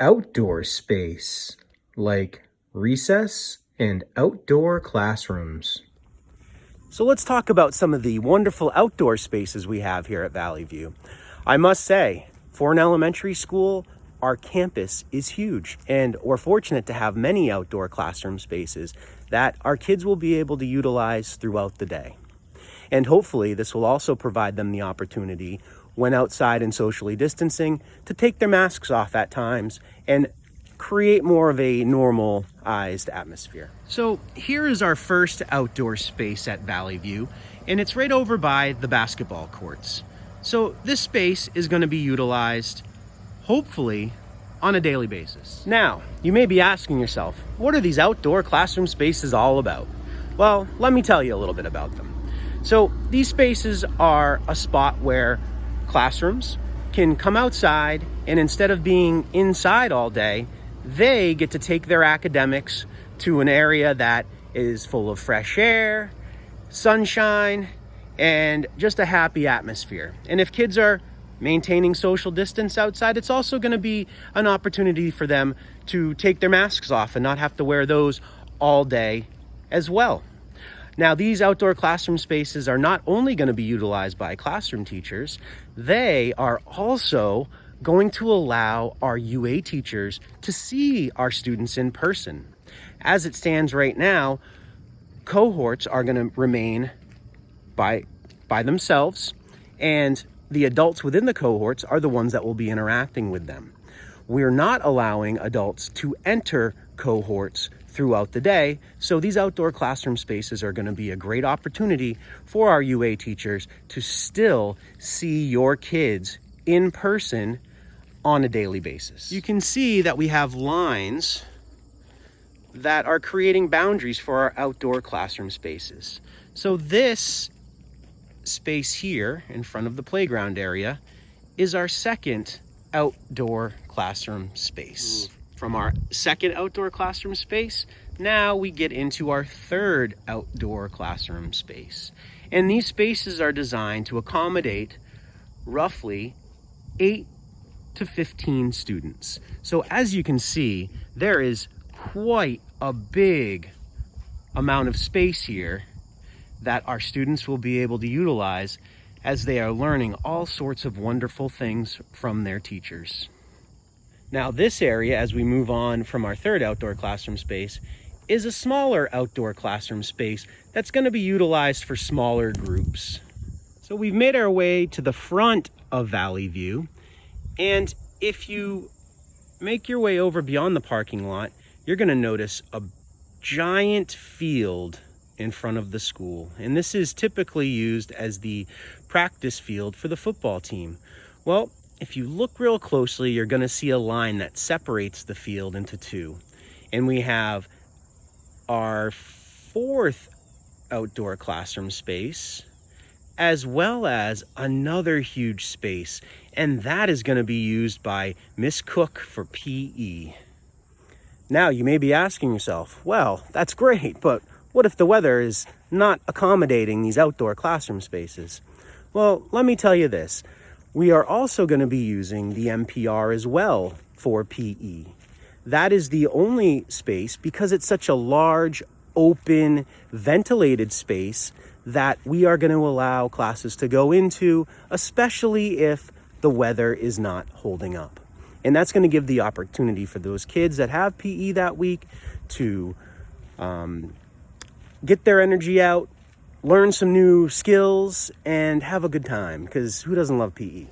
outdoor space, like recess and outdoor classrooms. So let's talk about some of the wonderful outdoor spaces we have here at Valley View. I must say, for an elementary school, our campus is huge, and we're fortunate to have many outdoor classroom spaces that our kids will be able to utilize throughout the day. And hopefully this will also provide them the opportunity, when outside and socially distancing, to take their masks off at times and create more of a normalized atmosphere. So here is our first outdoor space at Valley View, and it's right over by the basketball courts. So this space is going to be utilized, hopefully, on a daily basis. Now, you may be asking yourself, what are these outdoor classroom spaces all about? Well, let me tell you a little bit about them. So these spaces are a spot where classrooms can come outside, and instead of being inside all day, they get to take their academics to an area that is full of fresh air, sunshine, and just a happy atmosphere. And if kids are maintaining social distance outside, it's also going to be an opportunity for them to take their masks off and not have to wear those all day as well. Now, these outdoor classroom spaces are not only going to be utilized by classroom teachers, they are also going to allow our UA teachers to see our students in person. As it stands right now, cohorts are going to remain by themselves, and the adults within the cohorts are the ones that will be interacting with them. We're not allowing adults to enter cohorts throughout the day, so these outdoor classroom spaces are going to be a great opportunity for our UA teachers to still see your kids in person on a daily basis. You can see that we have lines that are creating boundaries for our outdoor classroom spaces. So this space here in front of the playground area is our second outdoor classroom space. From our second outdoor classroom space, now we get into our third outdoor classroom space. And these spaces are designed to accommodate roughly 8 to 15 students. So as you can see, there is quite a big amount of space here that our students will be able to utilize as they are learning all sorts of wonderful things from their teachers. Now, this area, as we move on from our third outdoor classroom space, is a smaller outdoor classroom space that's going to be utilized for smaller groups. So we've made our way to the front of Valley View, and if you make your way over beyond the parking lot, you're going to notice a giant field in front of the school. And this is typically used as the practice field for the football team. Well, if you look real closely, you're going to see a line that separates the field into two. And we have our fourth outdoor classroom space, as well as another huge space. And that is going to be used by Miss Cook for PE. Now, you may be asking yourself, well, that's great, but what if the weather is not accommodating these outdoor classroom spaces? Well, let me tell you this. We are also going to be using the MPR as well for PE. That is the only space, because it's such a large, open, ventilated space, that we are going to allow classes to go into, especially if the weather is not holding up. And that's going to give the opportunity for those kids that have PE that week to get their energy out, learn some new skills, and have a good time, because who doesn't love PE?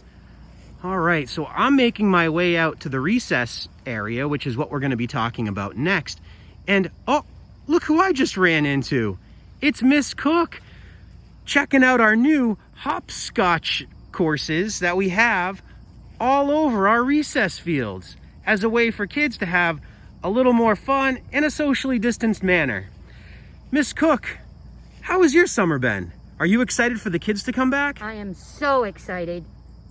All right, so I'm making my way out to the recess area, which is what we're going to be talking about next. And oh, look who I just ran into. It's Miss Cook, checking out our new hopscotch courses that we have all over our recess fields as a way for kids to have a little more fun in a socially distanced manner. Miss Cook, how has your summer been? Are you excited for the kids to come back? I am so excited.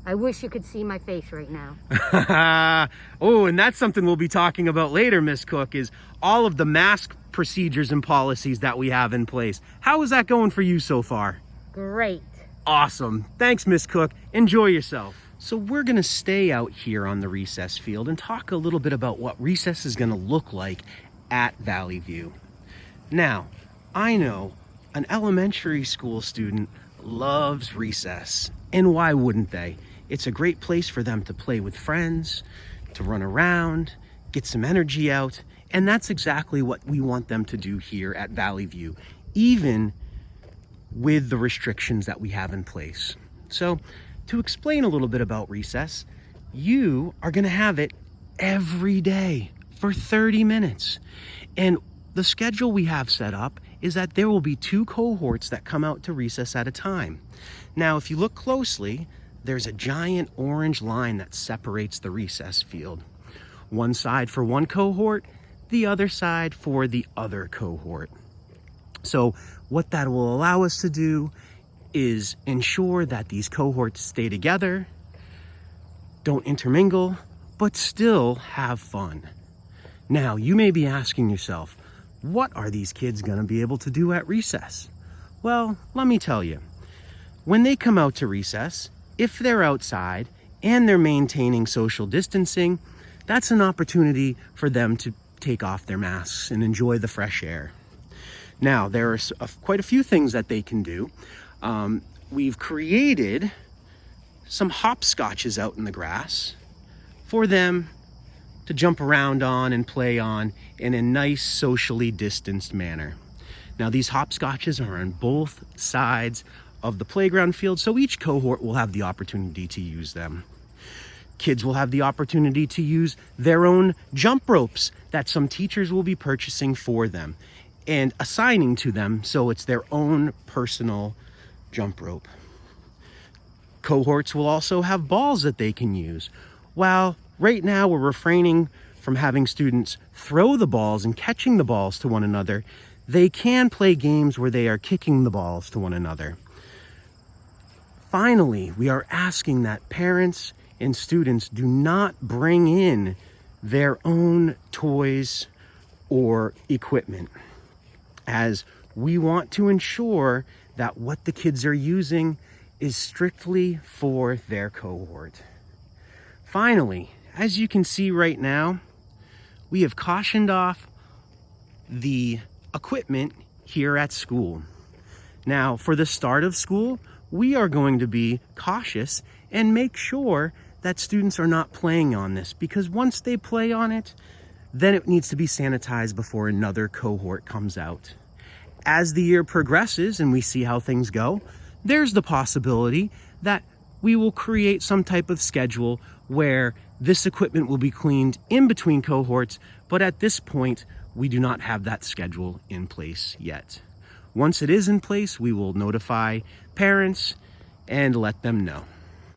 I wish you could see my face right now. Oh, and that's something we'll be talking about later, Miss Cook, is all of the mask procedures and policies that we have in place. How is that going for you so far? Great. Awesome. Thanks, Miss Cook. Enjoy yourself. So we're gonna stay out here on the recess field and talk a little bit about what recess is gonna look like at Valley View. Now, I know an elementary school student loves recess, and why wouldn't they? It's a great place for them to play with friends, to run around, get some energy out, and that's exactly what we want them to do here at Valley View, even with the restrictions that we have in place. So, to explain a little bit about recess, you are gonna have it every day for 30 minutes. And the schedule we have set up is that there will be 2 cohorts that come out to recess at a time. Now, if you look closely, there's a giant orange line that separates the recess field. One side for one cohort, the other side for the other cohort. So what that will allow us to do is ensure that these cohorts stay together, don't intermingle, but still have fun. Now, you may be asking yourself, what are these kids gonna be able to do at recess? Well, let me tell you. When they come out to recess, if they're outside and they're maintaining social distancing, that's an opportunity for them to take off their masks and enjoy the fresh air. Now, there are quite a few things that they can do. We've created some hopscotches out in the grass for them to jump around on and play on in a nice socially distanced manner. Now, these hopscotches are on both sides of the playground field, so each cohort will have the opportunity to use them. Kids will have the opportunity to use their own jump ropes that some teachers will be purchasing for them and assigning to them, so it's their own personal jump rope. Cohorts will also have balls that they can use. While right now we're refraining from having students throw the balls and catching the balls to one another, they can play games where they are kicking the balls to one another. Finally, we are asking that parents and students do not bring in their own toys or equipment, as we want to ensure that what the kids are using is strictly for their cohort. Finally, as you can see right now, we have cautioned off the equipment here at school. Now, for the start of school, we are going to be cautious and make sure that students are not playing on this, because once they play on it, then it needs to be sanitized before another cohort comes out. As the year progresses and we see how things go, there's the possibility that we will create some type of schedule where this equipment will be cleaned in between cohorts, but at this point, we do not have that schedule in place yet. Once it is in place, we will notify parents and let them know.